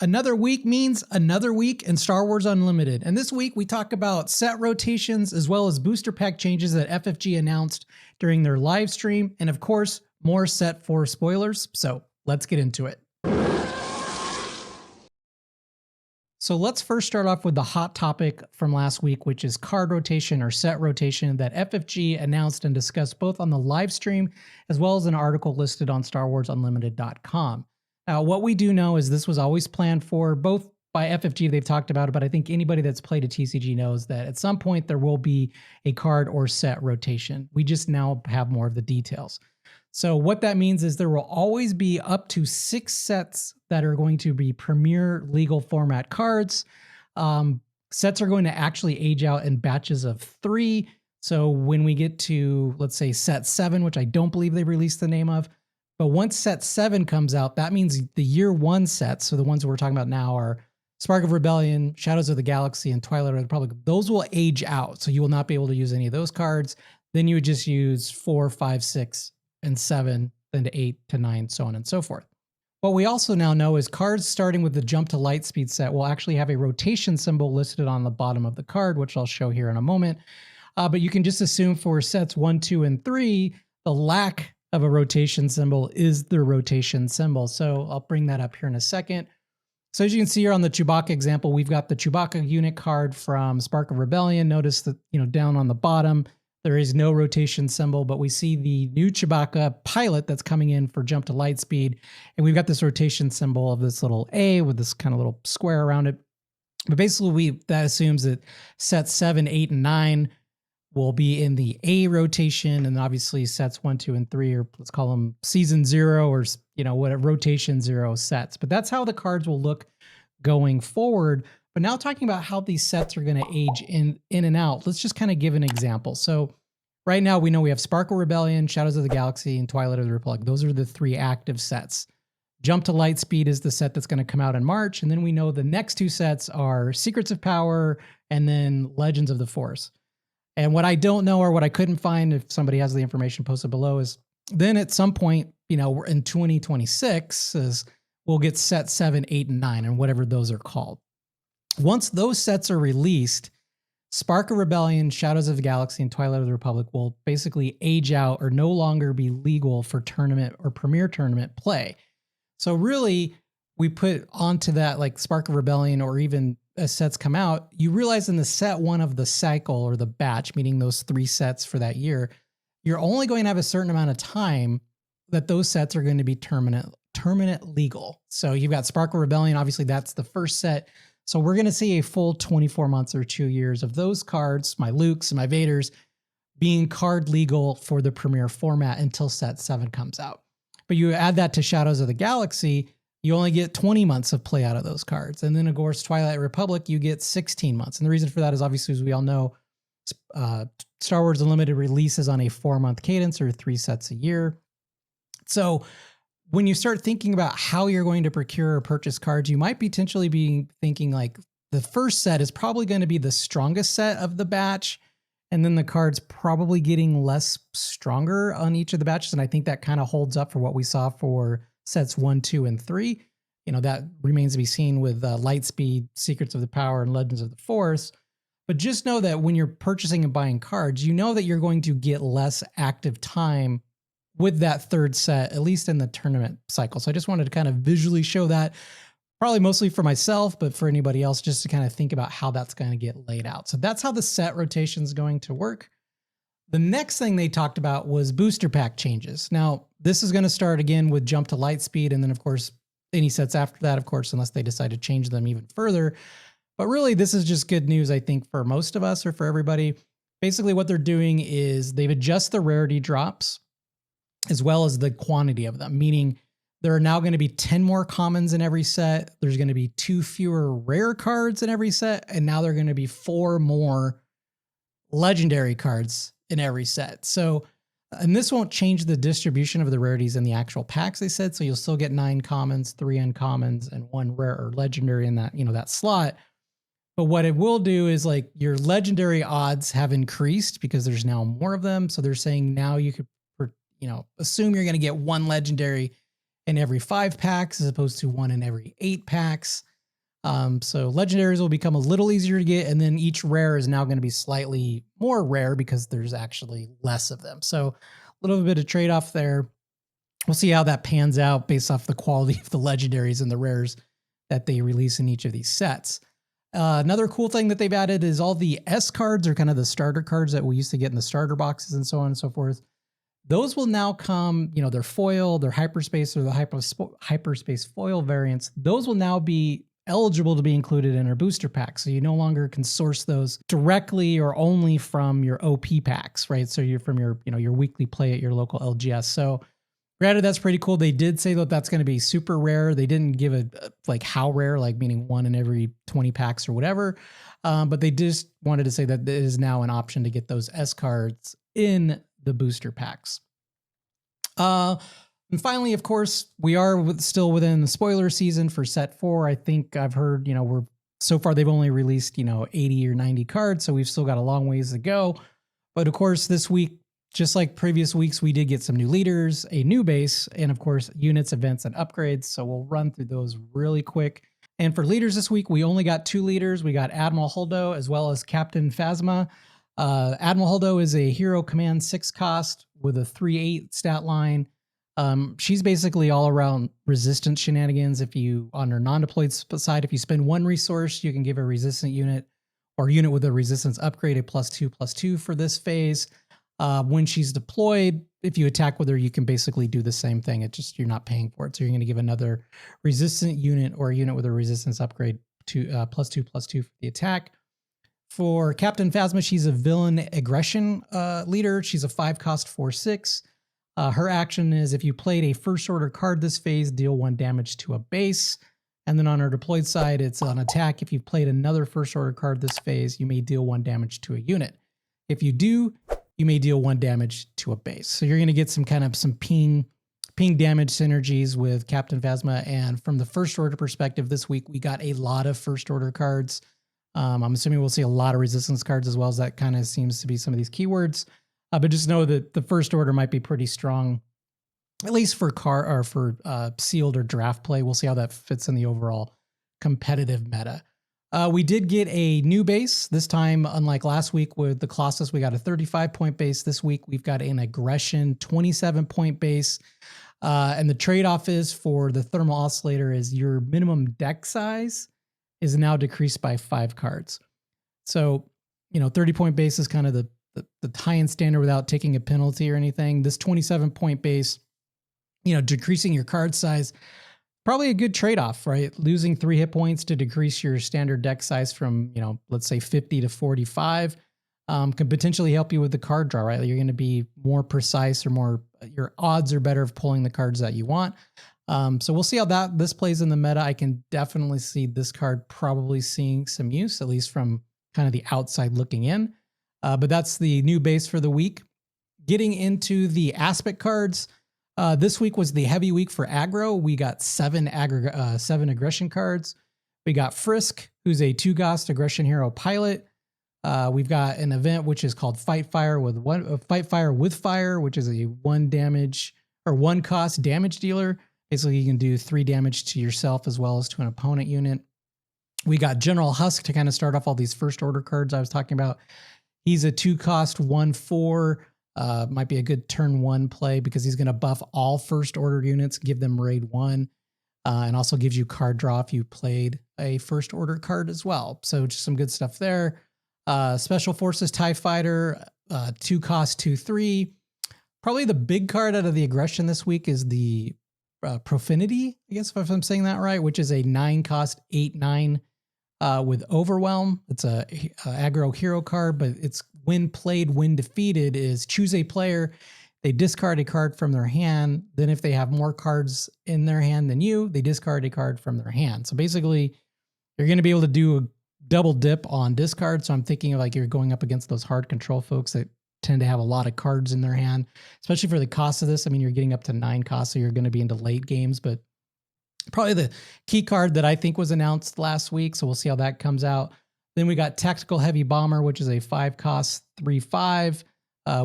Another week means another week in Star Wars Unlimited. And this week we talk about set rotations as well as booster pack changes that FFG announced during their live stream. And of course, more set for spoilers. So let's get into it. So let's first start off with the hot topic from last week, which is card rotation or set rotation that FFG announced and discussed both on the live stream as well as an article listed on StarWarsUnlimited.com. Now, what we do know is this was always planned for, both by FFG, they've talked about it, but I think anybody that's played a TCG knows that at some point there will be a card or set rotation. We just now have more of the details. So what that means is there will always be up to 6 sets that are going to be premier legal format cards. Sets are going to actually age out in batches of 3. So when we get to, let's say, set 7, which I don't believe they released the name of, but once set 7 comes out, that means the year 1 sets, so the ones we're talking about now are Spark of Rebellion, Shadows of the Galaxy, and Twilight of the Republic. Those will age out, so you will not be able to use any of those cards. Then you would just use 4, 5, 6, and 7, then to 8 to 9, so on and so forth. What we also now know is cards starting with the Jump to Lightspeed set will actually have a rotation symbol listed on the bottom of the card, which I'll show here in a moment. But you can just assume for sets 1, 2, and 3, the lack of a rotation symbol is the rotation symbol. So I'll bring that up here in a second. So as you can see here on the Chewbacca example, we've got the Chewbacca unit card from Spark of Rebellion. Notice that, down on the bottom, there is no rotation symbol, but we see the new Chewbacca pilot that's coming in for Jump to Lightspeed. And we've got this rotation symbol of this little A with this kind of little square around it. But basically that assumes that sets 7, 8, and 9 will be in the A rotation, and obviously sets 1, 2, and 3, or let's call them season 0 or what rotation 0 sets. But that's how the cards will look going forward. But now talking about how these sets are going to age in and out, let's just kind of give an example. So right now we know we have Sparkle Rebellion, Shadows of the Galaxy, and Twilight of the Republic. Those are the 3 active sets. Jump to Lightspeed is the set that's going to come out in March, and then we know the next 2 sets are Secrets of Power and then Legends of the Force. And what I don't know, or what I couldn't find, if somebody has the information posted below, is then at some point, we're in 2026, we'll get set 7, 8, and 9, and whatever those are called. Once those sets are released, Spark of Rebellion, Shadows of the Galaxy, and Twilight of the Republic will basically age out or no longer be legal for tournament or premier tournament play. So really, we put onto that like Spark of Rebellion, or even as sets come out, you realize in the set 1 of the cycle or the batch, meaning those 3 sets for that year, you're only going to have a certain amount of time that those sets are going to be tournament legal. So you've got Spark of Rebellion, obviously that's the first set. So we're going to see a full 24 months or 2 years of those cards, my Lukes and my Vaders, being card legal for the premier format until set 7 comes out. But you add that to Shadows of the Galaxy, you only get 20 months of play out of those cards. And then, of course, Twilight Republic, you get 16 months. And the reason for that is obviously, as we all know, Star Wars Unlimited releases on a 4-month cadence or 3 sets a year. So when you start thinking about how you're going to procure or purchase cards, you might potentially be thinking like the first set is probably going to be the strongest set of the batch. And then the cards probably getting less stronger on each of the batches. And I think that kind of holds up for what we saw for sets 1, 2, and 3. That remains to be seen with Lightspeed, Secrets of the Power, and Legends of the Force. But just know that when you're purchasing and buying cards, you know that you're going to get less active time with that 3rd set, at least in the tournament cycle. So I just wanted to kind of visually show that, probably mostly for myself, but for anybody else, just to kind of think about how that's going to get laid out. So that's how the set rotation is going to work. The next thing they talked about was booster pack changes. Now, this is going to start again with Jump to Lightspeed, and then, of course, any sets after that, of course, unless they decide to change them even further. But really, this is just good news, I think, for most of us or for everybody. Basically, what they're doing is they've adjusted the rarity drops as well as the quantity of them, meaning there are now going to be 10 more commons in every set. There's going to be 2 fewer rare cards in every set, and now there are going to be 4 more legendary cards in every set. So, and this won't change the distribution of the rarities in the actual packs, they said. So you'll still get 9 commons, 3 uncommons, and 1 rare or legendary in that, that slot. But what it will do is like your legendary odds have increased because there's now more of them. So they're saying now you could, assume you're going to get 1 legendary in every 5 packs as opposed to 1 in every 8 packs. So legendaries will become a little easier to get, and then each rare is now going to be slightly more rare because there's actually less of them. So a little bit of trade-off there. We'll see how that pans out based off the quality of the legendaries and the rares that they release in each of these sets. Another cool thing that they've added is all the S cards, are kind of the starter cards that we used to get in the starter boxes and so on and so forth. Those will now come, their foil, their hyperspace, or the hyperspace foil variants. Those will now be eligible to be included in our booster pack. So you no longer can source those directly or only from your OP packs, right? So you're from your weekly play at your local LGS. So granted, that's pretty cool. They did say that that's going to be super rare. They didn't give a like how rare, like meaning 1 in every 20 packs or whatever. But they just wanted to say that it is now an option to get those S cards in the booster packs. And finally, of course, we are still within the spoiler season for set 4. I think I've heard, so far they've only released, 80 or 90 cards. So we've still got a long ways to go. But of course, this week, just like previous weeks, we did get some new leaders, a new base, and of course, units, events, and upgrades. So we'll run through those really quick. And for leaders this week, we only got 2 leaders. We got Admiral Holdo as well as Captain Phasma. Admiral Holdo is a hero command 6 cost with a 3/8 stat line. She's basically all around resistance shenanigans. If you, on her non-deployed side, if you spend 1 resource, you can give a resistant unit or unit with a resistance upgrade a +2/+2 for this phase. When she's deployed, if you attack with her, you can basically do the same thing. It's just you're not paying for it. So you're going to give another resistant unit or a unit with a resistance upgrade to +2/+2 for the attack. For Captain Phasma, she's a villain aggression leader. She's a 5 cost 4/6. Her action is if you played a first order card this phase, deal 1 damage to a base. And then on her deployed side, it's on attack. If you've played another first order card this phase, you may deal 1 damage to a unit. If you do, you may deal 1 damage to a base. So you're going to get some ping damage synergies with Captain Phasma. And from the first order perspective this week, we got a lot of first order cards. I'm assuming we'll see a lot of resistance cards as well, as that kind of seems to be some of these keywords. But just know that the first order might be pretty strong, at least for sealed or draft play. We'll see how that fits in the overall competitive meta. We did get a new base this time. Unlike last week with the Colossus, we got a 35-point base. This week we've got an aggression 27-point base. And the trade-off is for the thermal oscillator is your minimum deck size is now decreased by 5 cards. So, 30-point base is kind of the high-end standard without taking a penalty or anything. This 27-point base, decreasing your card size, probably a good trade-off, right? Losing 3 hit points to decrease your standard deck size from, let's say 50 to 45 can potentially help you with the card draw, right? You're going to be more precise or your odds are better of pulling the cards that you want. So we'll see how this plays in the meta. I can definitely see this card probably seeing some use, at least from kind of the outside looking in. But that's the new base for the week. Getting into the aspect cards, this week was the heavy week for aggro. We got 7 aggression cards. We got Frisk, who's a 2-cost aggression hero pilot. We've got an event which is called Fight Fire with Fire, which is a 1 cost damage dealer. Basically, you can do 3 damage to yourself as well as to an opponent unit. We got General Husk to kind of start off all these first order cards I was talking about. He's a 2-cost 1/4. Might be a good turn 1 play because he's going to buff all first order units, give them raid 1, and also gives you card draw if you played a first order card as well. So just some good stuff there. Special Forces TIE Fighter, 2-cost 2/3. Probably the big card out of the aggression this week is the Profanity, I guess if I'm saying that right, which is a 9-cost 8/9 with Overwhelm. It's a aggro hero card, but it's when played, when defeated is choose a player. They discard a card from their hand. Then if they have more cards in their hand than you, they discard a card from their hand. So basically, you're going to be able to do a double dip on discard. So I'm thinking of like you're going up against those hard control folks that tend to have a lot of cards in their hand, especially for the cost of this. I mean, you're getting up to 9 costs, so you're going to be into late games, but probably the key card that I think was announced last week. So we'll see how that comes out. Then we got Tactical Heavy Bomber, which is a 5-cost 3/5,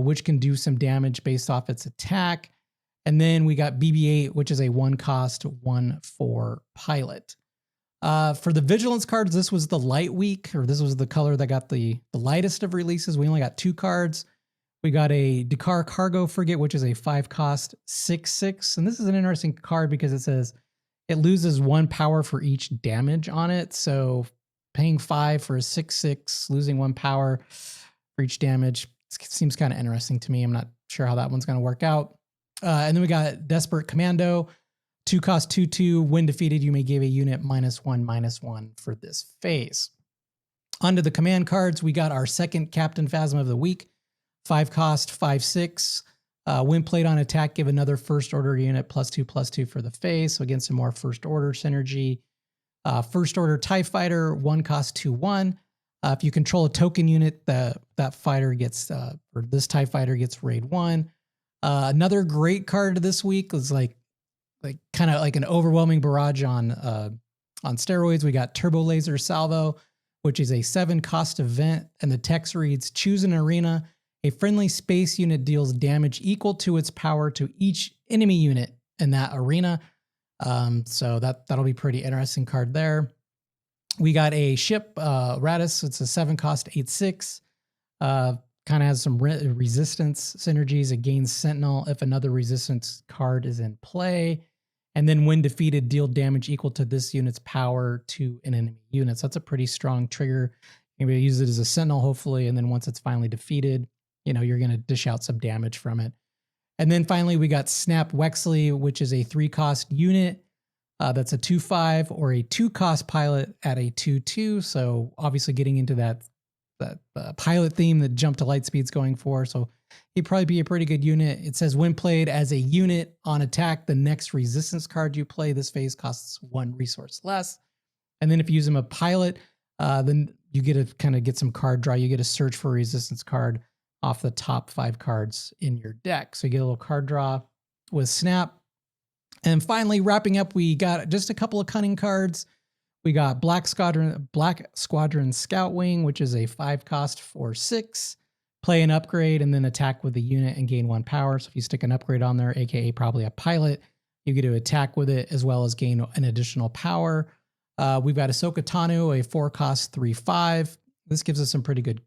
which can do some damage based off its attack. And then we got BB-8, which is a 1-cost 1/4 pilot. For the Vigilance cards, this was the light week, or this was the color that got the lightest of releases. We only got 2 cards. We got a Dakar Cargo Frigate, which is a 5 cost 6/6. And this is an interesting card because it says it loses 1 power for each damage on it. So paying 5 for a 6/6, losing 1 power for each damage seems kind of interesting to me. I'm not sure how that one's going to work out. And then we got Desperate Commando, 2 cost 2/2. When defeated, you may give a unit -1/-1 for this phase. Onto the command cards, we got our second Captain Phasma of the week, 5 cost 5/6. When played on attack, give another first order unit +2/+2 for the phase. So again, some more first order synergy. First order TIE Fighter, 1 cost 2/1. If you control a token unit, that fighter gets, or this TIE Fighter gets raid 1. Another great card this week was like kind of like an overwhelming barrage on steroids. We got Turbo Laser Salvo, which is a 7 cost event, and the text reads: choose an arena. A friendly space unit deals damage equal to its power to each enemy unit in that arena. So that'll be pretty interesting card there. We got a ship, Radis. It's a 7 cost 8/6. Kind of has some resistance synergies. It gains Sentinel if another resistance card is in play. And then when defeated, deal damage equal to this unit's power to an enemy unit. So that's a pretty strong trigger. You're going to use it as a Sentinel, hopefully. And then once it's finally defeated, you're going to dish out some damage from it. And then finally, we got Snap Wexley, which is a 3 cost unit. That's a 2/5 or a 2 cost pilot at a 2/2. So obviously getting into that pilot theme that Jump to Lightspeed's going for. So he'd probably be a pretty good unit. It says when played as a unit on attack, the next resistance card you play this phase costs 1 resource less. And then if you use him a pilot, then you get to kind of get some card draw. You get to search for a resistance card off the top 5 cards in your deck. So you get a little card draw with Snap. And finally, wrapping up, we got just a couple of cunning cards. We got Black Squadron Scout Wing, which is a 5 cost 4/6. Play an upgrade and then attack with the unit and gain 1 power. So if you stick an upgrade on there, aka probably a pilot, you get to attack with it as well as gain an additional power. We've got Ahsoka Tano, a 4 cost 3/5. This gives us some pretty good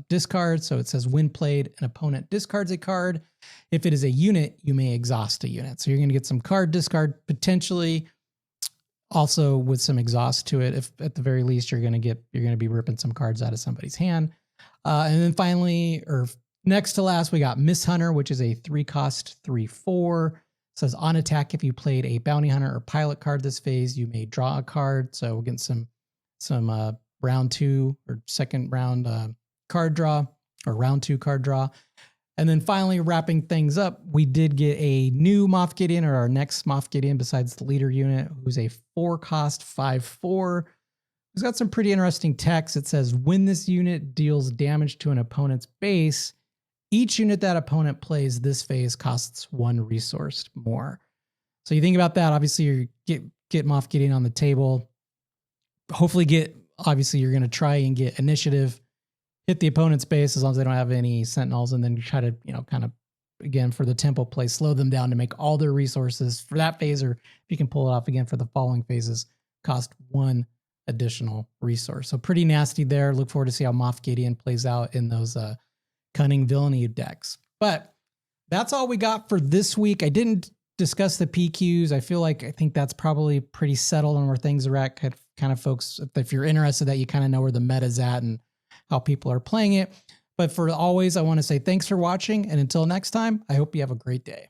discards. So it says when played, an opponent discards a card. If it is a unit, you may exhaust a unit. So you're going to get some card discard potentially, also with some exhaust to it. If at the very least you're going to be ripping some cards out of somebody's hand. And then finally, or next to last, we got Miss Hunter, which is a 3 cost 3/4. It says on attack, if you played a bounty hunter or pilot card this phase, you may draw a card. So we're getting some round 2 or second round card draw, or round 2 card draw. And then finally, wrapping things up, we did get a new Moff Gideon, or our next Moff Gideon besides the leader unit, who's a 4 cost 5/4. It's got some pretty interesting text. It says when this unit deals damage to an opponent's base, each unit that opponent plays this phase costs 1 resource more. So you think about that. Obviously, you get Moff Gideon on the table. Hopefully obviously you're going to try and get initiative, hit the opponent's base as long as they don't have any sentinels, and then you try to, kind of, again, for the tempo play, slow them down to make all their resources for that phase, or if you can pull it off again for the following phases, cost 1 additional resource. So pretty nasty there. Look forward to see how Moff Gideon plays out in those cunning villainy decks. But that's all we got for this week. I didn't discuss the PQs. I think that's probably pretty settled on where things are at. Kind of folks, if you're interested, that you kind of know where the meta's at and how people are playing it. But for always, I want to say thanks for watching. And until next time, I hope you have a great day.